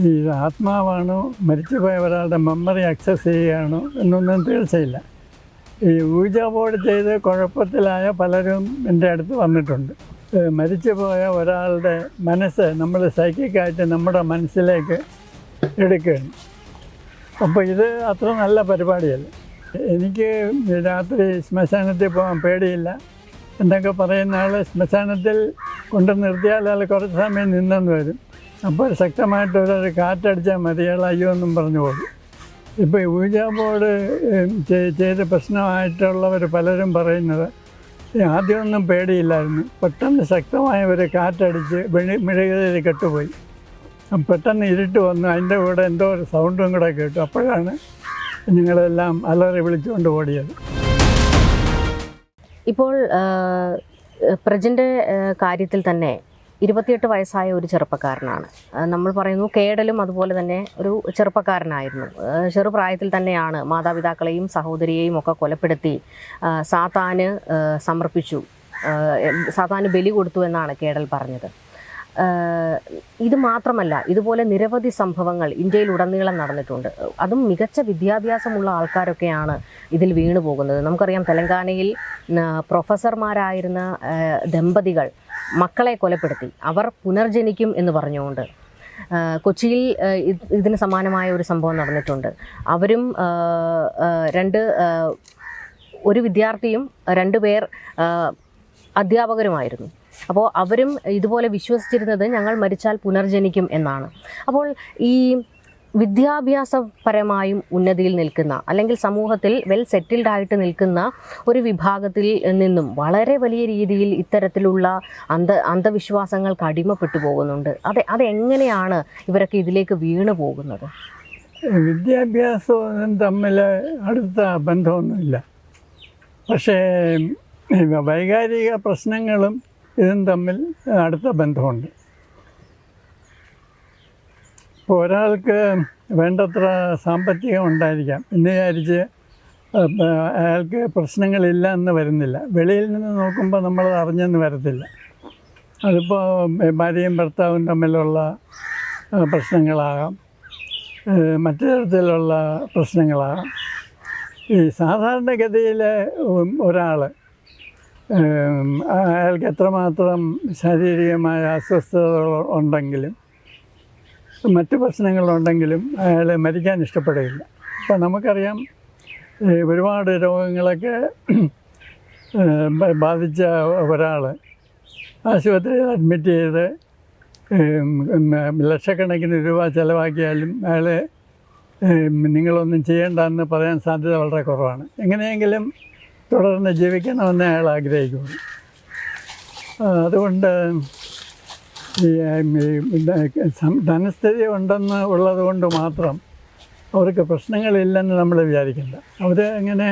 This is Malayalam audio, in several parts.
ഈ ആത്മാവാണോ മരിച്ചുപോയ ഒരാളുടെ മെമ്മറി ആക്സസ് ചെയ്യുകയാണോ എന്നൊന്നും തീർച്ചയില്ല. ഈ ഊർജ ബോർഡ് ചെയ്ത് കുഴപ്പത്തിലായ പലരും എൻ്റെ അടുത്ത് വന്നിട്ടുണ്ട്. മരിച്ചുപോയ ഒരാളുടെ മനസ്സ് നമ്മൾ സൈക്കിക്കായിട്ട് നമ്മുടെ മനസ്സിലേക്ക് എടുക്കുകയാണ്. അപ്പോൾ ഇത് അത്ര നല്ല പരിപാടിയല്ല. എനിക്ക് രാത്രി ശ്മശാനത്തിൽ പോകാൻ പേടിയില്ല എന്നൊക്കെ പറയുന്ന ആൾ ശ്മശാനത്തിൽ കൊണ്ടു നിർത്തിയാൽ അയാൾ കുറച്ച് സമയം നിന്നെന്ന് വരും. അപ്പോൾ ശക്തമായിട്ടൊരു കാറ്റടിച്ചാൽ മതി, അയാൾ അയ്യോ എന്നും പറഞ്ഞു പോകും. ഇപ്പോൾ ഊർജ ബോർഡ് ചെയ്ത് പ്രശ്നമായിട്ടുള്ളവർ പലരും പറയുന്നത് ആദ്യമൊന്നും പേടിയില്ലായിരുന്നു, പെട്ടെന്ന് ശക്തമായ ഒരു കാറ്റടിച്ച് മെഴുകുതിരി കെട്ടുപോയി, പെട്ടെന്ന് ഇരുട്ട് വന്നു, അതിൻ്റെ കൂടെ എന്തോ ഒരു സൗണ്ടും കൂടെ കേട്ടു. അപ്പോഴാണ് ഞങ്ങളെല്ലാം അലറി വിളിച്ചുകൊണ്ട് ഓടിയത്. ഇപ്പോൾ പ്രജിൻ്റെ കാര്യത്തിൽ തന്നെ 28 വയസ്സായ ഒരു ചെറുപ്പക്കാരനാണ്. നമ്മൾ പറയുന്നു കേടലും അതുപോലെ തന്നെ ഒരു ചെറുപ്പക്കാരനായിരുന്നു. ചെറുപ്രായത്തിൽ തന്നെയാണ് മാതാപിതാക്കളെയും സഹോദരിയെയും ഒക്കെ കൊലപ്പെടുത്തി സാത്താന് സമർപ്പിച്ചു, സാത്താന് ബലി കൊടുത്തു എന്നാണ് കേടൽ പറഞ്ഞത്. ഇത് മാത്രമല്ല, ഇതുപോലെ നിരവധി സംഭവങ്ങൾ ഇന്ത്യയിലുടനീളം നടന്നിട്ടുണ്ട്. അതും മികച്ച വിദ്യാഭ്യാസമുള്ള ആൾക്കാരൊക്കെയാണ് ഇതിൽ വീണു പോകുന്നത്. നമുക്കറിയാം, തെലങ്കാനയിൽ പ്രൊഫസർമാരായിരുന്ന ദമ്പതികൾ മക്കളെ കൊലപ്പെടുത്തി, അവർ പുനർജനിക്കും എന്ന് പറഞ്ഞുകൊണ്ട്. കൊച്ചിയിൽ ഇതിന് സമാനമായ ഒരു സംഭവം നടന്നിട്ടുണ്ട്. അവരും ഒരു വിദ്യാർത്ഥിയും 2 പേർ അധ്യാപകരുമായിരുന്നു. അപ്പോൾ അവരും ഇതുപോലെ വിശ്വസിച്ചിരുന്നത് ഞങ്ങൾ മരിച്ചാൽ പുനർജനിക്കും എന്നാണ്. അപ്പോൾ ഈ വിദ്യാഭ്യാസപരമായും ഉന്നതിയിൽ നിൽക്കുന്ന, അല്ലെങ്കിൽ സമൂഹത്തിൽ വെൽ സെറ്റിൽഡ് ആയിട്ട് നിൽക്കുന്ന ഒരു വിഭാഗത്തിൽ നിന്നും വളരെ വലിയ രീതിയിൽ ഇത്തരത്തിലുള്ള അന്ധവിശ്വാസങ്ങൾക്ക് അടിമപ്പെട്ടു പോകുന്നുണ്ട്. അതെങ്ങനെയാണ് ഇവരൊക്കെ ഇതിലേക്ക് വീണു പോകുന്നത്? വിദ്യാഭ്യാസവും തമ്മിൽ അടുത്ത ബന്ധമൊന്നുമില്ല. പക്ഷേ വൈകാരിക പ്രശ്നങ്ങളും ഇതും തമ്മിൽ അടുത്ത ബന്ധമുണ്ട്. ഇപ്പോൾ ഒരാൾക്ക് വേണ്ടത്ര സാമ്പത്തികം ഉണ്ടായിരിക്കാം എന്ന് വിചാരിച്ച് അയാൾക്ക് പ്രശ്നങ്ങളില്ല എന്ന് വരുന്നില്ല. വെളിയിൽ നിന്ന് നോക്കുമ്പോൾ നമ്മളത് അറിഞ്ഞെന്ന് വരത്തില്ല. അതിപ്പോൾ ഭാര്യയും ഭർത്താവും തമ്മിലുള്ള പ്രശ്നങ്ങളാകാം, മറ്റു തരത്തിലുള്ള പ്രശ്നങ്ങളാകാം. ഈ സാധാരണഗതിയിൽ ഒരാൾ അയാൾക്ക് എത്രമാത്രം ശാരീരികമായ അസ്വസ്ഥതകൾ ഉണ്ടെങ്കിലും മറ്റു പ്രശ്നങ്ങളുണ്ടെങ്കിലും അയാൾ മരിക്കാൻ ഇഷ്ടപ്പെടുകയില്ല. അപ്പോൾ നമുക്കറിയാം, ഒരുപാട് രോഗങ്ങളൊക്കെ ബാധിച്ച ഒരാൾ ആശുപത്രിയിൽ അഡ്മിറ്റ് ചെയ്ത് ലക്ഷക്കണക്കിന് രൂപ ചിലവാക്കിയാലും അയാൾ നിങ്ങളൊന്നും ചെയ്യേണ്ടെന്ന് പറയാൻ സാധ്യത വളരെ കുറവാണ്. എങ്ങനെയെങ്കിലും തുടർന്ന് ജീവിക്കണമെന്ന് അയാൾ ആഗ്രഹിക്കുന്നു. അതുകൊണ്ട് ഈ ധനസ്ഥിതി ഉണ്ടെന്ന് ഉള്ളത് കൊണ്ട് മാത്രം അവർക്ക് പ്രശ്നങ്ങളില്ലെന്ന് നമ്മൾ വിചാരിക്കേണ്ട. അവർ എങ്ങനെ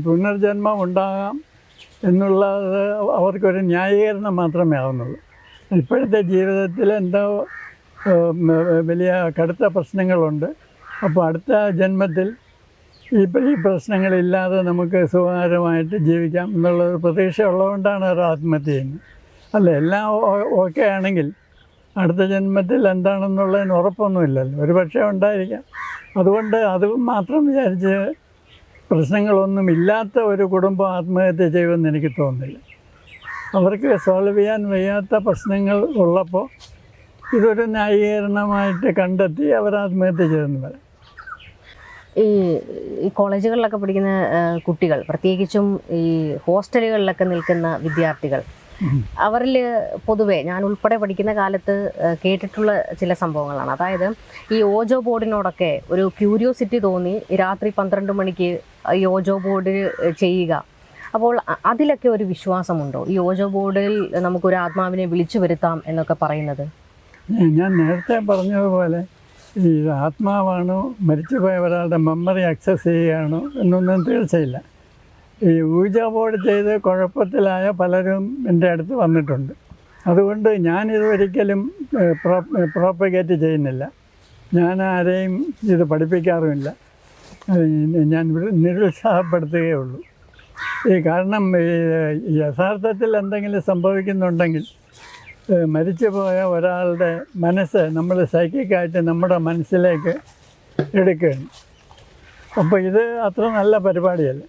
പുനർജന്മം ഉണ്ടാകാം എന്നുള്ളത് അവർക്കൊരു ന്യായീകരണം മാത്രമേ ആവുന്നുള്ളൂ. ഇപ്പോഴത്തെ ജീവിതത്തിൽ എന്തോ വലിയ കടുത്ത പ്രശ്നങ്ങളുണ്ട്. അപ്പോൾ അടുത്ത ജന്മത്തിൽ ഈ പ്രശ്നങ്ങളില്ലാതെ നമുക്ക് സുഖകരമായിട്ട് ജീവിക്കാം എന്നുള്ളൊരു പ്രതീക്ഷ ഉള്ളതുകൊണ്ടാണ് അവർ ആത്മഹത്യ ചെയ്യുന്നത്. അല്ല, എല്ലാം ഓക്കെ ആണെങ്കിൽ അടുത്ത ജന്മത്തിൽ എന്താണെന്നുള്ളതിന് ഉറപ്പൊന്നുമില്ലല്ലോ. ഒരു പക്ഷേ ഉണ്ടായിരിക്കാം. അതുകൊണ്ട് അത് മാത്രം വിചാരിച്ച് പ്രശ്നങ്ങളൊന്നും ഇല്ലാത്ത ഒരു കുടുംബം ആത്മഹത്യ ചെയ്യുമെന്ന് എനിക്ക് തോന്നുന്നില്ല. അവർക്ക് സോൾവ് ചെയ്യാൻ വയ്യാത്ത പ്രശ്നങ്ങൾ ഉള്ളപ്പോൾ ഇതൊരു ന്യായീകരണമായിട്ട് കണ്ടെത്തി അവർ ആത്മഹത്യ ചെയ്തെന്ന് പറയാം. ഈ കോളേജുകളിലൊക്കെ പഠിക്കുന്ന കുട്ടികൾ, പ്രത്യേകിച്ചും ഈ ഹോസ്റ്റലുകളിലൊക്കെ നിൽക്കുന്ന വിദ്യാർത്ഥികൾ, അവരിൽ പൊതുവെ ഞാൻ ഉൾപ്പെടെ പഠിക്കുന്ന കാലത്ത് കേട്ടിട്ടുള്ള ചില സംഭവങ്ങളാണ്. അതായത് ഈ ഓജോ ബോർഡിനോടൊക്കെ ഒരു ക്യൂരിയോസിറ്റി തോന്നി രാത്രി 12 മണിക്ക് ഈ ഓജോ ബോർഡ് ചെയ്യുക. അപ്പോൾ അതിലൊക്കെ ഒരു വിശ്വാസമുണ്ടോ? ഈ ഓജോ ബോർഡിൽ നമുക്കൊരു ആത്മാവിനെ വിളിച്ചു വരുത്താം എന്നൊക്കെ പറയുന്നത്. ഞാൻ നേരത്തെ പറഞ്ഞതുപോലെ ഈ ആത്മാവാണോ മരിച്ചുപോയ ഒരാളുടെ മെമ്മറി ആക്സസ് ചെയ്യുകയാണോ എന്നൊന്നും തീർച്ചയില്ല. ഈ ഊർജ ബോർഡ് ചെയ്ത് കുഴപ്പത്തിലായ പലരും എൻ്റെ അടുത്ത് വന്നിട്ടുണ്ട്. അതുകൊണ്ട് ഞാനിതൊരിക്കലും പ്രോപ്പഗേറ്റ് ചെയ്യുന്നില്ല. ഞാൻ ആരെയും ഇത് പഠിപ്പിക്കാറുമില്ല. ഞാൻ നിരുത്സാഹപ്പെടുത്തുകയേ ഉള്ളൂ. കാരണം യഥാർത്ഥത്തിൽ എന്തെങ്കിലും സംഭവിക്കുന്നുണ്ടെങ്കിൽ മരിച്ചു പോയ ഒരാളുടെ മനസ്സ് നമ്മൾ സൈക്കിക്കായിട്ട് നമ്മുടെ മനസ്സിലേക്ക് എടുക്കുകയാണ്. അപ്പോൾ ഇത് അത്ര നല്ല പരിപാടിയല്ല.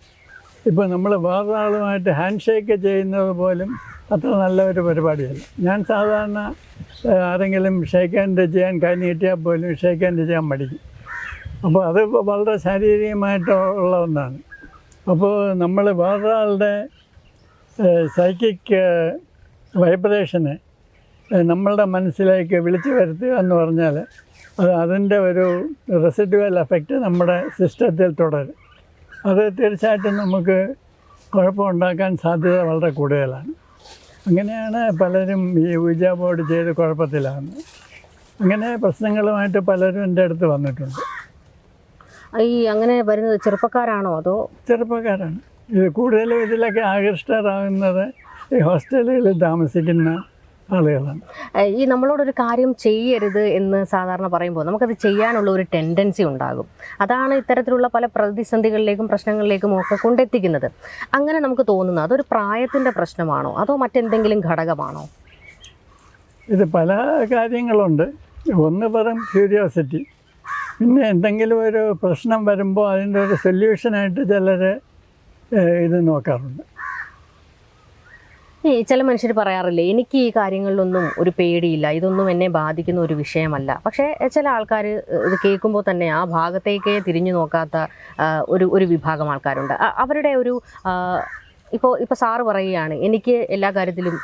ഇപ്പോൾ നമ്മൾ വേറൊരാളുമായിട്ട് ഹാൻഡ് ഷേക്ക് ചെയ്യുന്നത് പോലും അത്ര നല്ല ഒരു പരിപാടിയല്ല. ഞാൻ സാധാരണ ആരെങ്കിലും ഷേക്ക് ഹാൻഡ് ചെയ്യാൻ കൈ നീട്ടിയാൽ പോലും ഷേക്ക് ഹാൻഡ് ചെയ്യാൻ മടിക്കും. അപ്പോൾ അത് വളരെ ശാരീരികമായിട്ടുള്ള ഒന്നാണ്. അപ്പോൾ നമ്മൾ വേറൊരാളുടെ സൈക്കിക് വൈബ്രേഷനെ നമ്മളുടെ മനസ്സിലേക്ക് വിളിച്ചു വരുത്തുക എന്ന് പറഞ്ഞാൽ അതിൻ്റെ ഒരു റെസിഡ്യുവൽ എഫക്റ്റ് നമ്മുടെ സിസ്റ്റത്തിൽ തുടരും. അത് തീർച്ചയായിട്ടും നമുക്ക് കുഴപ്പമുണ്ടാക്കാൻ സാധ്യത വളരെ കൂടുതലാണ്. അങ്ങനെയാണ് പലരും ഈ ഊജ ബോർഡ് ചെയ്ത് കുഴപ്പത്തിലാകുന്നത്. അങ്ങനെ പ്രശ്നങ്ങളുമായിട്ട് പലരും എൻ്റെ അടുത്ത് വന്നിട്ടുണ്ട്. ഈ അങ്ങനെ വരുന്നത് ചെറുപ്പക്കാരാണോ അതോ? ചെറുപ്പക്കാരാണ്. ഇത് കൂടുതലും ഇതിലൊക്കെ ആകൃഷ്ടരാകുന്നത് ഈ ഹോസ്റ്റലുകളിൽ താമസിക്കുന്ന ആളുകളാണ്. ഈ നമ്മളോടൊരു കാര്യം ചെയ്യരുത് എന്ന് സാധാരണ പറയുമ്പോൾ നമുക്കത് ചെയ്യാനുള്ള ഒരു ടെൻഡൻസി ഉണ്ടാകും. അതാണ് ഇത്തരത്തിലുള്ള പല പ്രതിസന്ധികളിലേക്കും പ്രശ്നങ്ങളിലേക്കും ഒക്കെ കൊണ്ടെത്തിക്കുന്നത്. അങ്ങനെ നമുക്ക് തോന്നുന്നത് അതൊരു പ്രായത്തിൻ്റെ പ്രശ്നമാണോ അതോ മറ്റെന്തെങ്കിലും ഘടകമാണോ? ഇത് പല കാര്യങ്ങളുണ്ട്. ഒന്ന് പറയും ക്യൂരിയോസിറ്റി. പിന്നെ എന്തെങ്കിലും ഒരു പ്രശ്നം വരുമ്പോൾ അതിൻ്റെ ഒരു സൊല്യൂഷനായിട്ട് ചിലർ ഇത് നോക്കാറുണ്ട്. ചില മനുഷ്യർ പറയാറില്ലേ, എനിക്ക് ഈ കാര്യങ്ങളിലൊന്നും ഒരു പേടിയില്ല, ഇതൊന്നും എന്നെ ബാധിക്കുന്ന ഒരു വിഷയമല്ല. പക്ഷേ ചില ആൾക്കാർ ഇത് കേൾക്കുമ്പോൾ തന്നെ ആ ഭാഗത്തേക്കേ തിരിഞ്ഞു നോക്കാത്ത ഒരു വിഭാഗം ആൾക്കാരുണ്ട്. അവരുടെ ഒരു ഇപ്പോൾ സാറ് പറയുകയാണ്, എനിക്ക് എല്ലാ കാര്യത്തിലും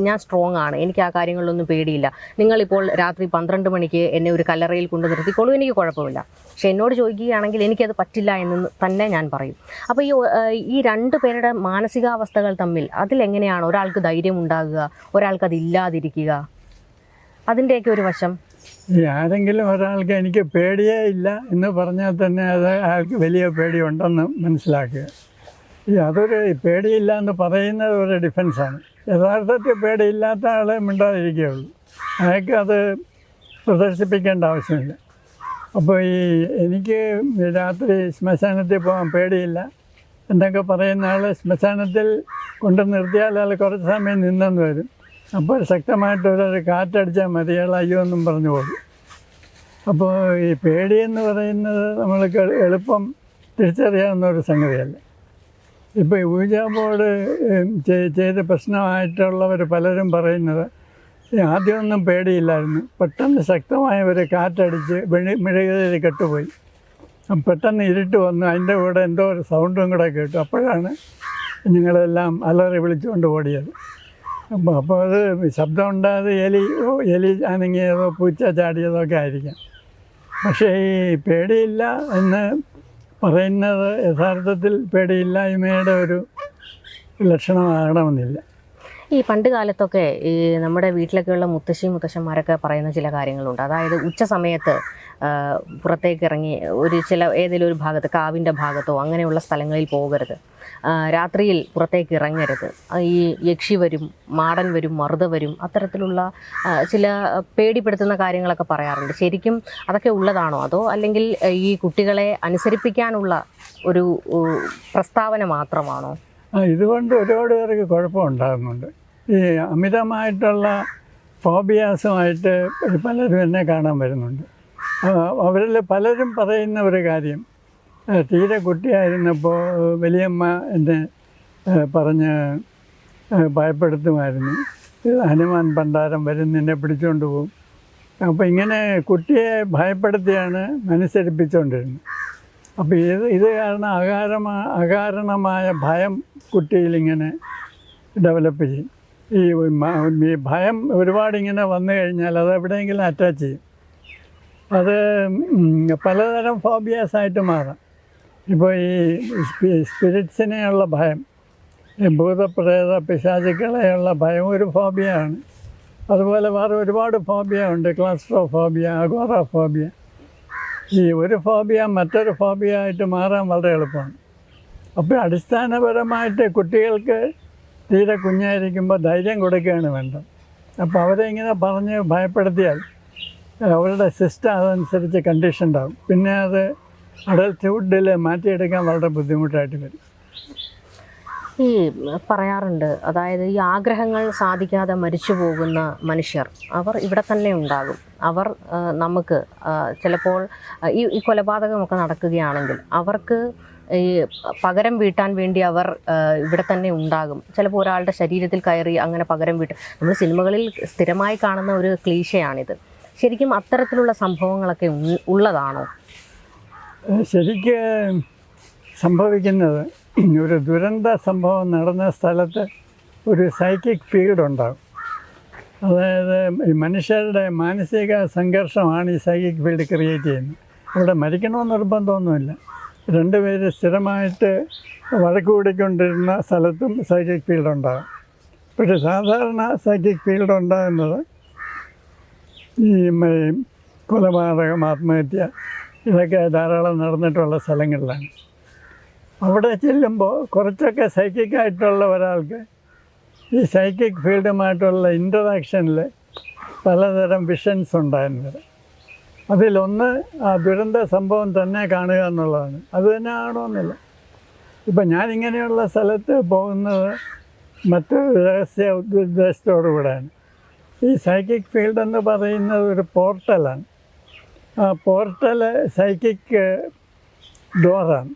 ഞാൻ സ്ട്രോങ് ആണ്, എനിക്ക് ആ കാര്യങ്ങളിലൊന്നും പേടിയില്ല. നിങ്ങളിപ്പോൾ രാത്രി 12 മണിക്ക് എന്നെ ഒരു കല്ലറയിൽ കൊണ്ട് നിർത്തിക്കോളൂ, എനിക്ക് കുഴപ്പമില്ല. പക്ഷെ എന്നോട് ചോദിക്കുകയാണെങ്കിൽ എനിക്കത് പറ്റില്ല എന്ന് തന്നെ ഞാൻ പറയും. അപ്പോൾ ഈ രണ്ട് പേരുടെ മാനസികാവസ്ഥകൾ തമ്മിൽ അതിലെങ്ങനെയാണ് ഒരാൾക്ക് ധൈര്യം ഉണ്ടാകുക, ഒരാൾക്ക് അതില്ലാതിരിക്കുക, അതിൻ്റെയൊക്കെ ഒരു വശം? ആരെങ്കിലും ഒരാൾക്ക് എനിക്ക് പേടിയേ ഇല്ല എന്ന് പറഞ്ഞാൽ തന്നെ അത് അയാൾക്ക് വലിയ പേടിയുണ്ടെന്ന് മനസ്സിലാക്കുക. അതൊരു പേടിയില്ല എന്ന് പറയുന്നത് ഒരു ഡിഫൻസാണ്. യഥാർത്ഥത്തിൽ പേടിയില്ലാത്ത ആളെ മിണ്ടാതിരിക്കുകയുള്ളൂ. അയാൾക്ക് അത് പ്രദർശിപ്പിക്കേണ്ട ആവശ്യമില്ല. അപ്പോൾ എനിക്ക് രാത്രി ശ്മശാനത്തിൽ പോകാൻ പേടിയില്ല എന്നൊക്കെ പറയുന്ന ആൾ ശ്മശാനത്തിൽ കൊണ്ട് നിർത്തിയാൽ ആൾ കുറച്ച് സമയം നിന്നെന്ന് വരും. അപ്പോൾ ശക്തമായിട്ടൊരു കാറ്റടിച്ചാൽ മതി, അയാൾ അയ്യോ എന്നും പറഞ്ഞു പോകും. അപ്പോൾ ഈ പേടിയെന്ന് പറയുന്നത് നമ്മൾക്ക് എളുപ്പം തിരിച്ചറിയാവുന്ന ഒരു സംഗതിയല്ല. ഇപ്പോൾ ഈ ഊജ ബോർഡ് ചെയ്ത് പ്രശ്നമായിട്ടുള്ളവർ പലരും പറയുന്നത് ആദ്യമൊന്നും പേടിയില്ലായിരുന്നു, പെട്ടെന്ന് ശക്തമായ ഒരു കാറ്റടിച്ച് മെഴുകുതിരി കെട്ടുപോയി, പെട്ടെന്ന് ഇരുട്ട് വന്നു, അതിൻ്റെ കൂടെ എന്തോ ഒരു സൗണ്ടും കൂടെ കേട്ടു. അപ്പോഴാണ് ഞങ്ങളെല്ലാം അലറി വിളിച്ചുകൊണ്ട് ഓടിയത്. അപ്പോൾ അത് ശബ്ദം ഉണ്ടായത് എലി അനങ്ങിയതോ പൂച്ച ചാടിയതോ ഒക്കെ ആയിരിക്കാം. പക്ഷേ ഈ പേടിയില്ല എന്ന് പറയുന്നത് യഥാർത്ഥത്തിൽ പേടിയില്ലായ്മയുടെ ഒരു ലക്ഷണമാകണമെന്നില്ല. ഈ പണ്ട് കാലത്തൊക്കെ ഈ നമ്മുടെ വീട്ടിലൊക്കെയുള്ള മുത്തശ്ശന്മാരൊക്കെ പറയുന്ന ചില കാര്യങ്ങളുണ്ട്. അതായത് ഉച്ച സമയത്ത് പുറത്തേക്ക് ഇറങ്ങി ഏതെങ്കിലും ഒരു ഭാഗത്ത്, കാവിൻ്റെ ഭാഗത്തോ അങ്ങനെയുള്ള സ്ഥലങ്ങളിൽ പോകരുത്, രാത്രിയിൽ പുറത്തേക്ക് ഇറങ്ങരുത്, ഈ യക്ഷി വരും, മാടൻ വരും, മറുത വരും, അത്തരത്തിലുള്ള ചില പേടിപ്പെടുത്തുന്ന കാര്യങ്ങളൊക്കെ പറയാറുണ്ട്. ശരിക്കും അതൊക്കെ ഉള്ളതാണോ അതോ അല്ലെങ്കിൽ ഈ കുട്ടികളെ അനുസരിപ്പിക്കാനുള്ള ഒരു പ്രസ്താവന മാത്രമാണോ? ഇതുകൊണ്ട് ഒരുപാട് പേർക്ക് കുഴപ്പമുണ്ടാകുന്നുണ്ട്. ഈ അമിതമായിട്ടുള്ള ഫോബിയാസുമായിട്ട് പലരും എന്നെ കാണാൻ വരുന്നുണ്ട്. അവരിൽ പലരും പറയുന്ന ഒരു കാര്യം, തീരെ കുട്ടിയായിരുന്നപ്പോൾ വലിയമ്മ എന്നെ പറഞ്ഞ് ഭയപ്പെടുത്തുമായിരുന്നു, ഹനുമാൻ പണ്ടാരം വരും നിന്നെ പിടിച്ചുകൊണ്ട് പോകും. അപ്പോൾ ഇങ്ങനെ കുട്ടിയെ ഭയപ്പെടുത്തിയാണ് അനുസരിപ്പിച്ചുകൊണ്ടിരുന്നത്. അപ്പോൾ ഇത് കാരണം അകാരണമായ ഭയം കുട്ടിയിലിങ്ങനെ ഡെവലപ്പ് ചെയ്യും. ഈ ഭയം ഒരുപാടിങ്ങനെ വന്നു കഴിഞ്ഞാൽ അത് എവിടെയെങ്കിലും അറ്റാച്ച് ചെയ്യും. അത് പലതരം ഫോബിയാസായിട്ട് മാറാം. ഇപ്പോൾ ഈ സ്പിരിറ്റ്സിനെയുള്ള ഭയം, ഭൂതപ്രേത പിശാചുക്കളെയുള്ള ഭയം ഒരു ഫോബിയാണ്. അതുപോലെ വേറെ ഒരുപാട് ഫോബിയ ഉണ്ട്, ക്ലാസ്ട്രോഫോബിയ, അഗോറാഫോബിയ. ഈ ഒരു ഫോബിയ മറ്റൊരു ഫോബിയ ആയിട്ട് മാറാൻ വളരെ എളുപ്പമാണ്. അപ്പോൾ അടിസ്ഥാനപരമായിട്ട് കുട്ടികൾക്ക് തീരെ കുഞ്ഞായിരിക്കുമ്പോൾ ധൈര്യം കൊടുക്കുകയാണ് വേണ്ടത്. അപ്പോൾ അവരെ ഇങ്ങനെ പറഞ്ഞ് ഭയപ്പെടുത്തിയാൽ അവരുടെ സിസ്റ്റം അതനുസരിച്ച് കണ്ടീഷൻഡ് ആകും. പിന്നെ അത് അഡൽട്ട്ഹുഡിൽ മാറ്റിയെടുക്കാൻ വളരെ ബുദ്ധിമുട്ടായിട്ട് വരും. ഈ പറയാറുണ്ട്, അതായത് ഈ ആഗ്രഹങ്ങൾ സാധിക്കാതെ മരിച്ചു പോകുന്ന മനുഷ്യർ അവർ ഇവിടെ തന്നെ ഉണ്ടാകും. അവർ നമുക്ക് ചിലപ്പോൾ ഈ കൊലപാതകമൊക്കെ നടക്കുകയാണെങ്കിൽ അവർക്ക് ഈ പകരം വീട്ടാൻ വേണ്ടി അവർ ഇവിടെ തന്നെ ഉണ്ടാകും. ചിലപ്പോൾ ഒരാളുടെ ശരീരത്തിൽ കയറി അങ്ങനെ പകരം വീട്ട്, നമ്മൾ സിനിമകളിൽ സ്ഥിരമായി കാണുന്ന ഒരു ക്ലീശയാണിത്. ശരിക്കും അത്തരത്തിലുള്ള സംഭവങ്ങളൊക്കെ ഉള്ളതാണോ? ശരിക്ക് സംഭവിക്കുന്നത്, ഒരു ദുരന്ത സംഭവം നടന്ന സ്ഥലത്ത് ഒരു സൈക്കിക് ഫീൽഡ് ഉണ്ടാകും. അതായത് ഈ മനുഷ്യരുടെ മാനസിക സംഘർഷമാണ് ഈ സൈക്കിക് ഫീൽഡ് ക്രിയേറ്റ് ചെയ്യുന്നത്. അവിടെ മരിക്കണമെന്ന് നിർബന്ധമൊന്നുമില്ല. രണ്ടുപേര് സ്ഥിരമായിട്ട് വഴക്ക് കൂടിക്കൊണ്ടിരുന്ന സ്ഥലത്തും സൈക്കിക് ഫീൽഡ് ഉണ്ടാകും. പക്ഷേ സാധാരണ സൈക്കിക് ഫീൽഡ് ഉണ്ടാകുന്നത് ഈ കൊലപാതകം, ആത്മഹത്യ ഇതൊക്കെ ധാരാളം നടന്നിട്ടുള്ള സ്ഥലങ്ങളിലാണ്. അവിടെ ചെല്ലുമ്പോൾ കുറച്ചൊക്കെ സൈക്കിക്കായിട്ടുള്ള ഒരാൾക്ക് ഈ സൈക്കിക് ഫീൽഡുമായിട്ടുള്ള ഇൻ്ററാക്ഷനിൽ പലതരം വിഷൻസ് ഉണ്ടായിരുന്നത്. അതിലൊന്ന് ആ ദുരന്ത സംഭവം തന്നെ കാണുക എന്നുള്ളതാണ്. അത് തന്നെ ആണോന്നില്ല. ഇപ്പം ഞാനിങ്ങനെയുള്ള സ്ഥലത്ത് പോകുന്നത് മറ്റൊരു രഹസ്യ ഉദ്ദേശത്തോടു കൂടെയാണ്. ഈ സൈക്കിക് ഫീൽഡ് എന്ന് പറയുന്നത് ഒരു പോർട്ടലാണ്. ആ പോർട്ടൽ സൈക്കിക് ഡോറാണ്.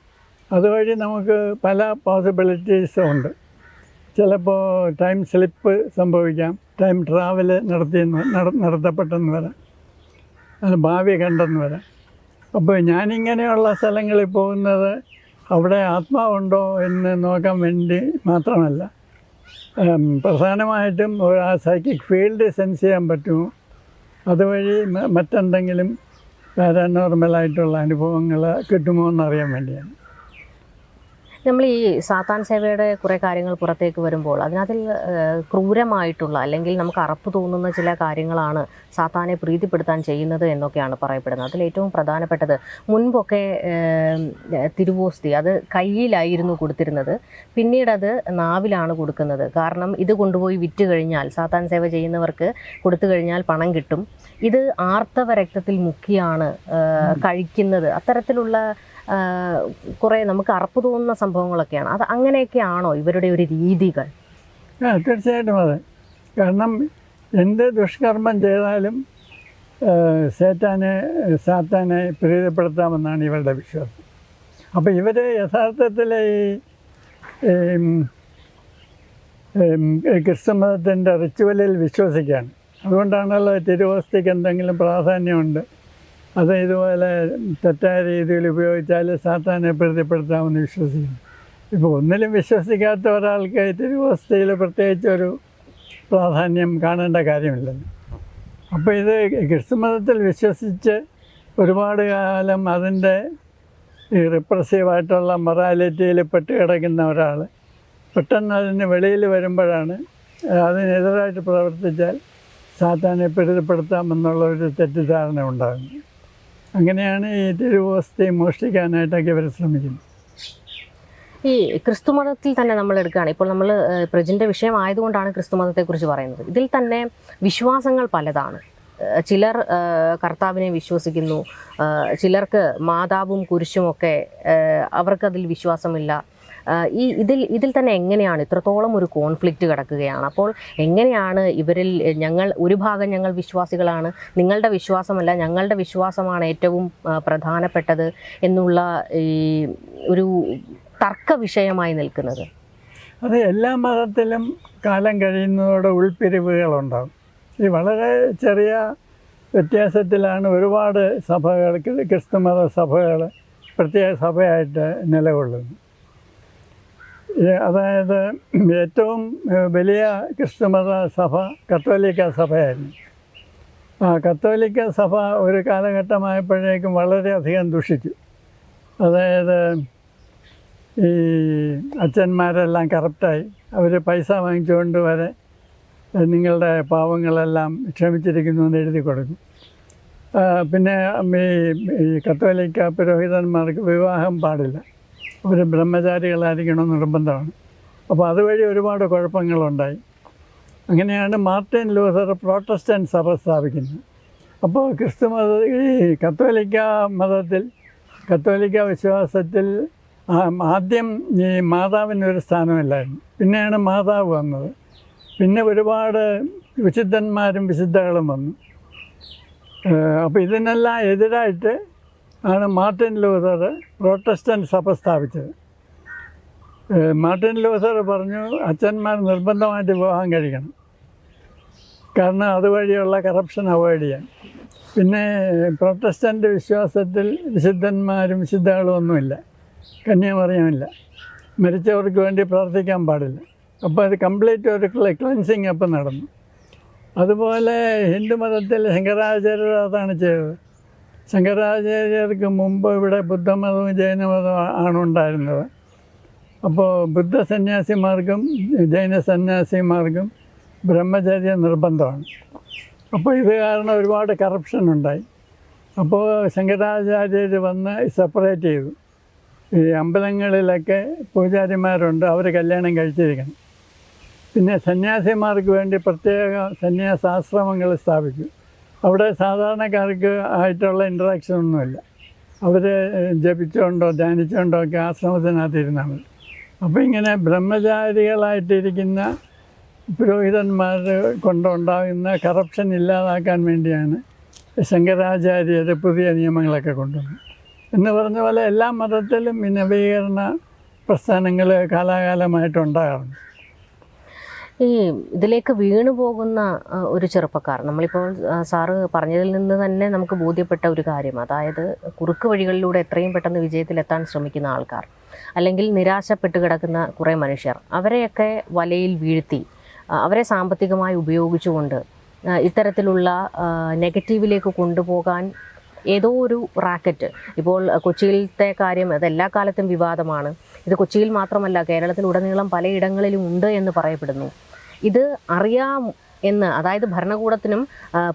അതുവഴി നമുക്ക് പല പോസിബിലിറ്റീസും ഉണ്ട്. ചിലപ്പോൾ ടൈം സ്ലിപ്പ് സംഭവിക്കാം, ടൈം ട്രാവൽ നടത്തപ്പെട്ടെന്ന് വരാം, അത് ഭാവി കണ്ടെന്ന് വരാം. അപ്പോൾ ഞാനിങ്ങനെയുള്ള സ്ഥലങ്ങളിൽ പോകുന്നത് അവിടെ ആത്മാവുണ്ടോ എന്ന് നോക്കാൻ വേണ്ടി മാത്രമല്ല, പ്രധാനമായിട്ടും ആ സൈക്കിക് ഫീൽഡ് സെൻസ് ചെയ്യാൻ പറ്റുമോ, അതുവഴി മറ്റെന്തെങ്കിലും പാരാനോർമലായിട്ടുള്ള അനുഭവങ്ങൾ കിട്ടുമോ എന്നറിയാൻ വേണ്ടിയാണ്. നമ്മൾ ഈ സാത്താൻ സേവയുടെ കുറേ കാര്യങ്ങൾ പുറത്തേക്ക് വരുമ്പോൾ അതിനകത്തിൽ ക്രൂരമായിട്ടുള്ള അല്ലെങ്കിൽ നമുക്ക് അറപ്പ് തോന്നുന്ന ചില കാര്യങ്ങളാണ് സാത്താനെ പ്രീതിപ്പെടുത്താൻ ചെയ്യുന്നത് എന്നൊക്കെയാണ് പറയപ്പെടുന്നത്. അതിൽ ഏറ്റവും പ്രധാനപ്പെട്ടത്, മുൻപൊക്കെ തിരുവോസ്തി അത് കയ്യിലായിരുന്നു കൊടുത്തിരുന്നത്, പിന്നീട് അത് നാവിലാണ് കൊടുക്കുന്നത്. കാരണം ഇത് കൊണ്ടുപോയി വിറ്റ് കഴിഞ്ഞാൽ, സാത്താൻ സേവ ചെയ്യുന്നവർക്ക് കൊടുത്തു കഴിഞ്ഞാൽ പണം കിട്ടും. ഇത് ആർത്തവ രക്തത്തിൽ മുക്കിയാണ് കഴിക്കുന്നത്. അത്തരത്തിലുള്ള കുറേ നമുക്ക് അറപ്പ് തോന്നുന്ന സംഭവങ്ങളൊക്കെയാണ്. അത് അങ്ങനെയൊക്കെയാണോ ഇവരുടെ ഒരു രീതികൾ? തീർച്ചയായിട്ടും അതെ. കാരണം എന്ത് ദുഷ്കർമ്മം ചെയ്താലും സാത്താനെ പ്രീതിപ്പെടുത്താമെന്നാണ് ഇവരുടെ വിശ്വാസം. അപ്പോൾ ഇവർ യഥാർത്ഥത്തിൽ ഈ ക്രിസ്തുമതത്തിൻ്റെ റിച്വലിൽ വിശ്വസിക്കുകയാണ്. അതുകൊണ്ടാണല്ലോ തിരുവോസ്തിക്ക് എന്തെങ്കിലും പ്രാധാന്യമുണ്ട്. അത് ഇതുപോലെ തെറ്റായ രീതിയിൽ ഉപയോഗിച്ചാൽ സാത്താനെ പ്രീതിപ്പെടുത്താമെന്ന് വിശ്വസിക്കുന്നു. ഇപ്പോൾ ഒന്നിലും വിശ്വസിക്കാത്ത ഒരാൾക്ക് തിരുവോസ്തിയിൽ പ്രത്യേകിച്ചൊരു പ്രാധാന്യം കാണേണ്ട കാര്യമില്ലല്ലോ. അപ്പോൾ ഇത് ക്രിസ്തുമതത്തിൽ വിശ്വസിച്ച് ഒരുപാട് കാലം അതിൻ്റെ ഈ റിപ്രസീവായിട്ടുള്ള മൊറാലിറ്റിയിൽ പെട്ട് കിടക്കുന്ന ഒരാൾ പെട്ടെന്ന് അതിന് വെളിയിൽ വരുമ്പോഴാണ് അതിനെതിരായിട്ട് പ്രവർത്തിച്ചാൽ സാത്താനെ പ്രീതിപ്പെടുത്താമെന്നുള്ള ഒരു തെറ്റിദ്ധാരണ ഉണ്ടാകുന്നത്. അങ്ങനെയാണ് ഈ തിരുവോസ്തി മോഷ്ടിക്കാനായിട്ടൊക്കെ ഇവർ ശ്രമിക്കുന്നത്. ഈ ക്രിസ്തുമതത്തിൽ തന്നെ നമ്മൾ എടുക്കുകയാണ്, ഇപ്പോൾ നമ്മൾ പ്രജിൻ്റെ വിഷയമായതുകൊണ്ടാണ് ക്രിസ്തുമതത്തെക്കുറിച്ച് പറയുന്നത്. ഇതിൽ തന്നെ വിശ്വാസങ്ങൾ പലതാണ്. ചിലർ കർത്താവിനെ വിശ്വസിക്കുന്നു, ചിലർക്ക് മാതാവും കുരിശുമൊക്കെ അവർക്കതിൽ വിശ്വാസമില്ല. ഇതിൽ തന്നെ എങ്ങനെയാണ് ഇത്രത്തോളം ഒരു കോൺഫ്ലിക്റ്റ് കിടക്കുകയാണ്? അപ്പോൾ എങ്ങനെയാണ് ഇവരിൽ ഒരു ഭാഗം ഞങ്ങൾ വിശ്വാസികളാണ്, നിങ്ങളുടെ വിശ്വാസമല്ല, ഞങ്ങളുടെ വിശ്വാസമാണ് ഏറ്റവും പ്രധാനപ്പെട്ടത് എന്നുള്ള ഈ ഒരു തർക്ക വിഷയമായി നിൽക്കുന്നത്? അത് എല്ലാ മതത്തിലും കാലം കഴിയുന്നതോടെ ഉൾപ്പിരിവുകളുണ്ടാകും. ഈ വളരെ ചെറിയ വ്യത്യാസത്തിലാണ് ഒരുപാട് സഭകൾ, ക്രിസ്തുമത സഭകൾ പ്രത്യേക സഭയായിട്ട് നിലകൊള്ളുന്നു. അതായത് ഏറ്റവും വലിയ ക്രിസ്തുമത സഭ കത്തോലിക്ക സഭയായിരുന്നു. ആ കത്തോലിക്ക സഭ ഒരു കാലഘട്ടമായപ്പോഴേക്കും വളരെയധികം ദുഷിച്ചു. അതായത് ഈ അച്ഛന്മാരെല്ലാം കറപ്റ്റായി. അവർ പൈസ വാങ്ങിച്ചുകൊണ്ട് വരെ നിങ്ങളുടെ പാവങ്ങളെല്ലാം ക്ഷമിച്ചിരിക്കുന്നു എന്ന് എഴുതി കൊടുക്കും. പിന്നെ ഈ കത്തോലിക്ക പുരോഹിതന്മാർക്ക് വിവാഹം പാടില്ല, അവർ ബ്രഹ്മചാരികളായിരിക്കണം നിർബന്ധമാണ്. അപ്പോൾ അതുവഴി ഒരുപാട് കുഴപ്പങ്ങളുണ്ടായി. അങ്ങനെയാണ് മാർട്ടിൻ ലൂഥർ പ്രോട്ടസ്റ്റൻ്റ് സഭ സ്ഥാപിക്കുന്നത്. അപ്പോൾ ഈ കത്തോലിക്ക മതത്തിൽ, കത്തോലിക്ക വിശ്വാസത്തിൽ ആദ്യം ഈ മാതാവിനൊരു സ്ഥാനമില്ലായിരുന്നു, പിന്നെയാണ് മാതാവ് വന്നത്. പിന്നെ ഒരുപാട് വിശുദ്ധന്മാരും വിശുദ്ധകളും വന്നു. അപ്പോൾ ഇതിനെല്ലാം എതിരായിട്ട് ആണ് മാർട്ടിൻ ലൂഥർ പ്രൊട്ടസ്റ്റന്റ് സഭ സ്ഥാപിച്ചത്. മാർട്ടിൻ ലൂഥർ പറഞ്ഞു അച്ഛന്മാർ നിർബന്ധമായിട്ട് വിവാഹം കഴിക്കണം, കാരണം അതുവഴിയുള്ള കറപ്ഷൻ അവോയ്ഡ് ചെയ്യാൻ. പിന്നെ പ്രൊട്ടസ്റ്റൻ്റ് വിശ്വാസത്തിൽ വിശുദ്ധന്മാരും വിശുദ്ധകളും ഒന്നുമില്ല, കന്യാമറിയമില്ല, മരിച്ചവർക്ക് വേണ്ടി പ്രാർത്ഥിക്കാൻ പാടില്ല. അപ്പോൾ അത് കംപ്ലീറ്റ് ഒരു ക്ലെൻസിങ് അപ്പം നടന്നു. അതുപോലെ ഹിന്ദുമതത്തിൽ ശങ്കരാചാര്യർ അതാണ് ചെയ്തത്. ശങ്കരാചാര്യർക്ക് മുമ്പ് ഇവിടെ ബുദ്ധമതവും ജൈനമതവും ആണ് ഉണ്ടായിരുന്നത്. അപ്പോൾ ബുദ്ധ സന്യാസിമാർക്കും ജൈന സന്യാസിമാർക്കും ബ്രഹ്മചര്യം നിർബന്ധമാണ്. അപ്പോൾ ഇത് കാരണം ഒരുപാട് കറപ്ഷൻ ഉണ്ടായി. അപ്പോൾ ശങ്കരാചാര്യർ വന്ന് സെപ്പറേറ്റ് ചെയ്തു. ഈ അമ്പലങ്ങളിലൊക്കെ പൂജാരിമാരുണ്ട്, അവർ കല്യാണം കഴിച്ചിരിക്കണം. പിന്നെ സന്യാസിമാർക്ക് വേണ്ടി പ്രത്യേക സന്യാസാശ്രമങ്ങൾ സ്ഥാപിച്ചു. അവിടെ സാധാരണക്കാർക്ക് ആയിട്ടുള്ള ഇൻട്രാക്ഷൻ ഒന്നുമില്ല. അവർ ജപിച്ചുകൊണ്ടോ ധ്യാനിച്ചുകൊണ്ടോ ഒക്കെ ആശ്രമത്തിനകത്ത് ഇരുന്നാൽ മതി. അപ്പോൾ ഇങ്ങനെ ബ്രഹ്മചാരികളായിട്ടിരിക്കുന്ന പുരോഹിതന്മാർ കൊണ്ടുണ്ടാകുന്ന കറപ്ഷൻ ഇല്ലാതാക്കാൻ വേണ്ടിയാണ് ശങ്കരാചാര്യർ പുതിയ നിയമങ്ങളൊക്കെ കൊണ്ടുവന്നത്. എന്ന് പറഞ്ഞ പോലെ എല്ലാ മതത്തിലും ഈ നവീകരണ പ്രസ്ഥാനങ്ങൾ കാലാകാലമായിട്ടുണ്ടാകാറുണ്ട്. ഈ ഇതിലേക്ക് വീണു പോകുന്ന ഒരു ചെറുപ്പക്കാർ, നമ്മളിപ്പോൾ സാറ് പറഞ്ഞതിൽ നിന്ന് തന്നെ നമുക്ക് ബോധ്യപ്പെട്ട ഒരു കാര്യം, അതായത് കുറുക്ക് വഴികളിലൂടെ എത്രയും പെട്ടെന്ന് വിജയത്തിലെത്താൻ ശ്രമിക്കുന്ന ആൾക്കാർ, അല്ലെങ്കിൽ നിരാശപ്പെട്ട് കിടക്കുന്ന കുറേ മനുഷ്യർ, അവരെയൊക്കെ വലയിൽ വീഴ്ത്തി അവരെ സാമ്പത്തികമായി ഉപയോഗിച്ചുകൊണ്ട് ഇത്തരത്തിലുള്ള നെഗറ്റീവിലേക്ക് കൊണ്ടുപോകാൻ ഏതോ ഒരു റാക്കറ്റ്. ഇപ്പോൾ കൊച്ചിയിലത്തെ കാര്യം അതെല്ലാ കാലത്തും വിവാദമാണ്. ഇത് കൊച്ചിയിൽ മാത്രമല്ല, കേരളത്തിലുടനീളം പലയിടങ്ങളിലും ഉണ്ട് എന്ന് പറയപ്പെടുന്നു. ഇത് അറിയാം എന്ന്, അതായത് ഭരണകൂടത്തിനും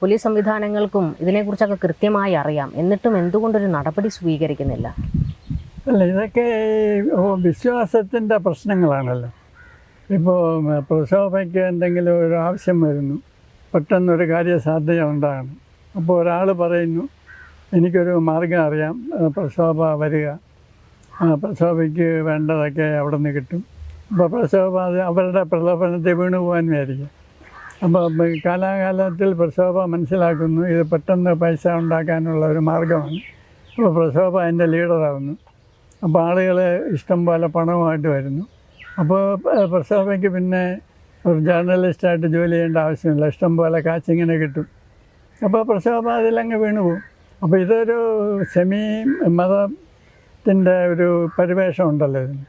പോലീസ് സംവിധാനങ്ങൾക്കും ഇതിനെക്കുറിച്ചൊക്കെ കൃത്യമായി അറിയാം, എന്നിട്ടും എന്തുകൊണ്ടൊരു നടപടി സ്വീകരിക്കുന്നില്ല? അല്ല, ഇതൊക്കെ വിശ്വാസത്തിൻ്റെ പ്രശ്നങ്ങളാണല്ലോ. ഇപ്പോൾ പ്രശോഭയ്ക്ക് എന്തെങ്കിലും ഒരു ആവശ്യം വരുന്നു, പെട്ടെന്നൊരു കാര്യസാധ്യത ഉണ്ടാകണം. അപ്പോൾ ഒരാൾ പറയുന്നു എനിക്കൊരു മാർഗം അറിയാം, പ്രശോഭ വരിക, പ്രശോഭയ്ക്ക് വേണ്ടതൊക്കെ അവിടെ നിന്ന് കിട്ടും. അപ്പോൾ പ്രശോഭ അത് അവരുടെ പ്രലോഭനത്തിൽ വീണു പോകാൻ വിചാരിക്കും. അപ്പോൾ കാലാകാലത്തിൽ പ്രശോഭ മനസ്സിലാക്കുന്നു ഇത് പെട്ടെന്ന് പൈസ ഉണ്ടാക്കാനുള്ള ഒരു മാർഗമാണ്. അപ്പോൾ പ്രശോഭ അതിൻ്റെ ലീഡറാകുന്നു. അപ്പോൾ ആളുകൾ ഇഷ്ടം പോലെ പണവുമായിട്ട് വരുന്നു. അപ്പോൾ പ്രശോഭയ്ക്ക് പിന്നെ ഒരു ജേർണലിസ്റ്റായിട്ട് ജോലി ചെയ്യേണ്ട ആവശ്യമില്ല, ഇഷ്ടം പോലെ കാച്ചിങ്ങനെ കിട്ടും. അപ്പോൾ പ്രശോഭ അതിലങ്ങ് വീണു പോകും. അപ്പോൾ ഇതൊരു സെമി മതത്തിൻ്റെ ഒരു പരിവേഷം ഉണ്ടല്ലോ ഇതിന്.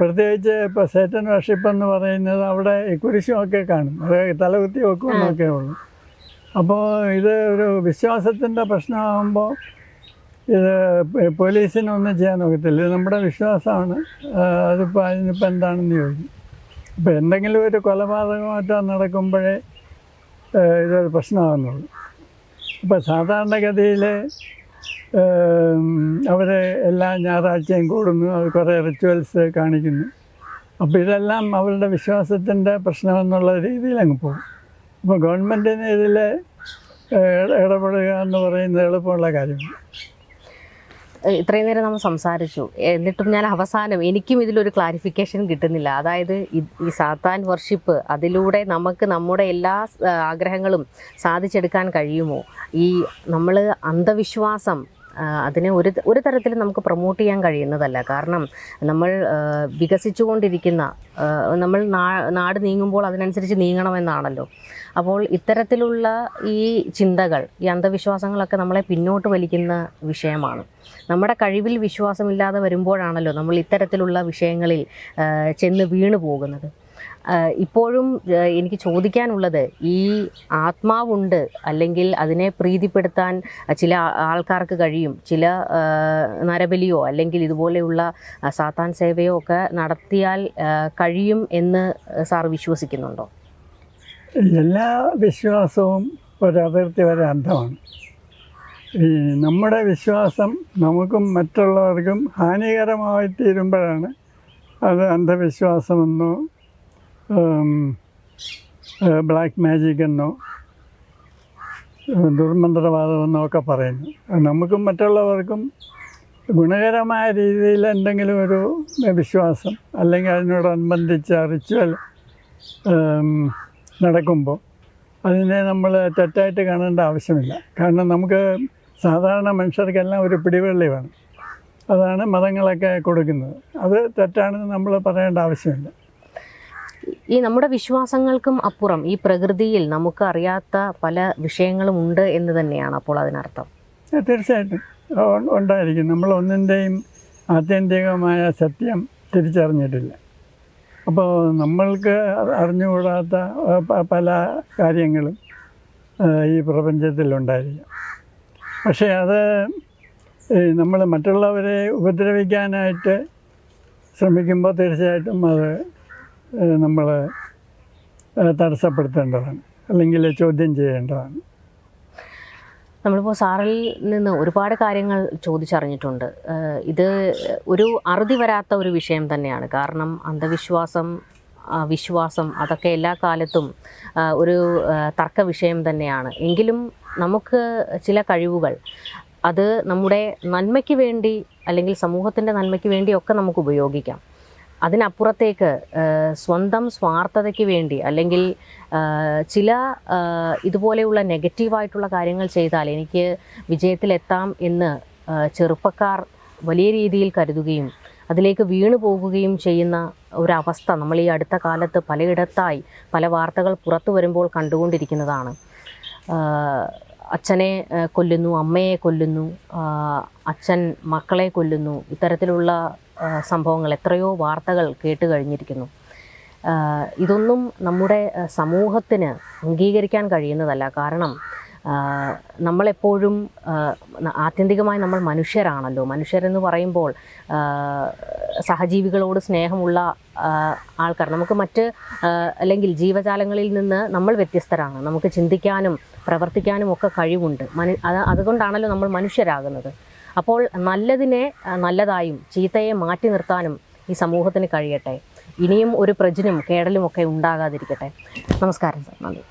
പ്രത്യേകിച്ച് ഇപ്പോൾ സേറ്റൻ വർഷിപ്പ് എന്ന് പറയുന്നത് അവിടെ ഈ കുരിശുമൊക്കെ കാണും, അത് തലകുത്തി വെക്കുമെന്നൊക്കെ ഉള്ളൂ. അപ്പോൾ ഇത് ഒരു വിശ്വാസത്തിൻ്റെ പ്രശ്നമാകുമ്പോൾ ഇത് പോലീസിനൊന്നും ചെയ്യാൻ ഒക്കത്തില്ല. ഇത് നമ്മുടെ വിശ്വാസമാണ്, അതിപ്പോൾ അതിനിപ്പോൾ എന്താണെന്ന് ചോദിക്കും. ഇപ്പോൾ എന്തെങ്കിലും ഒരു കൊലപാതകമായിട്ടോ നടക്കുമ്പോഴേ ഇതൊരു പ്രശ്നമാകുന്നുള്ളൂ. ഇപ്പോൾ സാധാരണഗതിയിൽ അവർ എല്ലാ ഞായറാഴ്ചയും കൂടുന്നു, അത് കുറേ റിച്വൽസ് കാണിക്കുന്നു. അപ്പോൾ ഇതെല്ലാം അവരുടെ വിശ്വാസത്തിൻ്റെ പ്രശ്നമെന്നുള്ള രീതിയിൽ അങ്ങ് പോകും. അപ്പോൾ ഗവൺമെൻറ്റിന് ഇതിൽ ഇടപെടുക എന്ന് പറയുന്നത് എളുപ്പമുള്ള കാര്യമാണ്. ഇത്രയും നേരം നമ്മൾ സംസാരിച്ചു, എന്നിട്ടും ഞാൻ അവസാനം എനിക്കും ഇതിലൊരു ക്ലാരിഫിക്കേഷൻ കിട്ടുന്നില്ല. അതായത് ഈ സാത്താൻ വർഷിപ്പ്, അതിലൂടെ നമുക്ക് നമ്മുടെ എല്ലാ ആഗ്രഹങ്ങളും സാധിച്ചെടുക്കാൻ കഴിയുമോ? ഈ നമ്മൾ അന്ധവിശ്വാസം അതിനെ ഒരു തരത്തിൽ നമുക്ക് പ്രൊമോട്ട് ചെയ്യാൻ കഴിയുന്നതല്ല. കാരണം നമ്മൾ വികസിച്ചുകൊണ്ടിരിക്കുന്ന, നമ്മൾ നാട് നീങ്ങുമ്പോൾ അതിനനുസരിച്ച് നീങ്ങണമെന്നാണല്ലോ. അപ്പോൾ ഇത്തരത്തിലുള്ള ഈ ചിന്തകൾ, ഈ അന്ധവിശ്വാസങ്ങളൊക്കെ നമ്മളെ പിന്നോട്ട് വലിക്കുന്ന വിഷയമാണ്. നമ്മുടെ കഴിവിൽ വിശ്വാസമില്ലാതെ വരുമ്പോഴാണല്ലോ നമ്മൾ ഇത്തരത്തിലുള്ള വിഷയങ്ങളിൽ ചെന്ന് വീണു പോകുന്നത്. ഇപ്പോഴും എനിക്ക് ചോദിക്കാനുള്ളത്, ഈ ആത്മാവുണ്ട്, അല്ലെങ്കിൽ അതിനെ പ്രീതിപ്പെടുത്താൻ ചില ആൾക്കാർക്ക് കഴിയും, ചില നരബലിയോ അല്ലെങ്കിൽ ഇതുപോലെയുള്ള സാത്താൻ സേവയോ ഒക്കെ നടത്തിയാൽ കഴിയും എന്ന് സാർ വിശ്വസിക്കുന്നുണ്ടോ? എല്ലാ വിശ്വാസവും ഒരതിർത്തി വരെ അന്ധമാണ്. ഈ നമ്മുടെ വിശ്വാസം നമുക്കും മറ്റുള്ളവർക്കും ഹാനികരമായി തീരുമ്പോഴാണ് അത് അന്ധവിശ്വാസമെന്നോ ബ്ലാക്ക് മാജിക് എന്നോ ദുർമന്ത്രവാദമെന്നോ ഒക്കെ പറയുന്നു. നമുക്കും മറ്റുള്ളവർക്കും ഗുണകരമായ രീതിയിൽ എന്തെങ്കിലും ഒരു വിശ്വാസം അല്ലെങ്കിൽ അതിനോടനുബന്ധിച്ച റിച്വൽ നടക്കുമ്പോൾ അതിനെ നമ്മൾ തെറ്റായിട്ട് കാണേണ്ട ആവശ്യമില്ല. കാരണം നമുക്ക് സാധാരണ മനുഷ്യർക്കെല്ലാം ഒരു പിടിവള്ളി വേണം. അതാണ് മതങ്ങളൊക്കെ കൊടുക്കുന്നത്. അത് തെറ്റാണെന്ന് നമ്മൾ പറയേണ്ട ആവശ്യമില്ല. ഈ നമ്മുടെ വിശ്വാസങ്ങൾക്കും അപ്പുറം ഈ പ്രകൃതിയിൽ നമുക്ക് അറിയാത്ത പല വിഷയങ്ങളും ഉണ്ട് എന്ന് തന്നെയാണ് അപ്പോൾ അതിനർത്ഥം? തീർച്ചയായിട്ടും ഉണ്ടായിരിക്കും. നമ്മൾ ഒന്നിൻ്റെയും ആത്യന്തികമായ സത്യം തിരിച്ചറിഞ്ഞിട്ടില്ല. അപ്പോൾ നമ്മൾക്ക് അറിഞ്ഞുകൂടാത്ത പല കാര്യങ്ങളും ഈ പ്രപഞ്ചത്തിലുണ്ടായിരിക്കും. പക്ഷേ അത് നമ്മൾ മറ്റുള്ളവരെ ഉപദ്രവിക്കാനായിട്ട് ശ്രമിക്കുമ്പോൾ തീർച്ചയായിട്ടും അത് നമ്മൾ തടസ്സപ്പെടുത്തേണ്ടതാണ്, അല്ലെങ്കിൽ ചോദ്യം ചെയ്യേണ്ടതാണ്. നമ്മളിപ്പോൾ സാറിൽ നിന്ന് ഒരുപാട് കാര്യങ്ങൾ ചോദിച്ചറിഞ്ഞിട്ടുണ്ട്. ഇത് ഒരു അറുതി വരാത്ത ഒരു വിഷയം തന്നെയാണ്. കാരണം അന്ധവിശ്വാസം, വിശ്വാസം അതൊക്കെ എല്ലാ കാലത്തും ഒരു തർക്ക വിഷയം തന്നെയാണ്. എങ്കിലും നമുക്ക് ചില കഴിവുകൾ അത് നമ്മുടെ നന്മയ്ക്ക് വേണ്ടി അല്ലെങ്കിൽ സമൂഹത്തിൻ്റെ നന്മയ്ക്ക് വേണ്ടിയൊക്കെ നമുക്ക് ഉപയോഗിക്കാം. അതിനപ്പുറത്തേക്ക് സ്വന്തം സ്വാർത്ഥതയ്ക്ക് വേണ്ടി അല്ലെങ്കിൽ ചില ഇതുപോലെയുള്ള നെഗറ്റീവായിട്ടുള്ള കാര്യങ്ങൾ ചെയ്താൽ എനിക്ക് വിജയത്തിലെത്താം എന്ന് ചെറുപ്പക്കാർ വലിയ രീതിയിൽ കരുതുകയും അതിലേക്ക് വീണു പോകുകയും ചെയ്യുന്ന ഒരവസ്ഥ നമ്മൾ ഈ അടുത്ത കാലത്ത് പലയിടത്തായി പല വാർത്തകൾ പുറത്തു വരുമ്പോൾ കണ്ടുകൊണ്ടിരിക്കുന്നതാണ്. അച്ഛനെ കൊല്ലുന്നു, അമ്മയെ കൊല്ലുന്നു, അച്ഛൻ മക്കളെ കൊല്ലുന്നു. ഇത്തരത്തിലുള്ള സംഭവങ്ങൾ എത്രയോ വാർത്തകൾ കേട്ട് കഴിഞ്ഞിരിക്കുന്നു. ഇതൊന്നും നമ്മുടെ സമൂഹത്തിന് അംഗീകരിക്കാൻ കഴിയുന്നതല്ല. കാരണം നമ്മളെപ്പോഴും ആത്യന്തികമായി നമ്മൾ മനുഷ്യരാണല്ലോ. മനുഷ്യരെന്ന് പറയുമ്പോൾ സഹജീവികളോട് സ്നേഹമുള്ള ആൾക്കാർ. നമുക്ക് മറ്റ് അല്ലെങ്കിൽ ജീവജാലങ്ങളിൽ നിന്ന് നമ്മൾ വ്യത്യസ്തരാണ്. നമുക്ക് ചിന്തിക്കാനും പ്രവർത്തിക്കാനും ഒക്കെ കഴിവുണ്ട്. അതുകൊണ്ടാണല്ലോ നമ്മൾ മനുഷ്യരാകുന്നത്. അപ്പോൾ നല്ലതിനെ നല്ലതായും ചീത്തയെ മാറ്റി നിർത്താനും ഈ സമൂഹത്തിന് കഴിയട്ടെ. ഇനിയും ഒരു പ്രജനും കേടലും ഒക്കെ ഉണ്ടാകാതിരിക്കട്ടെ. നമസ്കാരം സാർ. നന്ദി.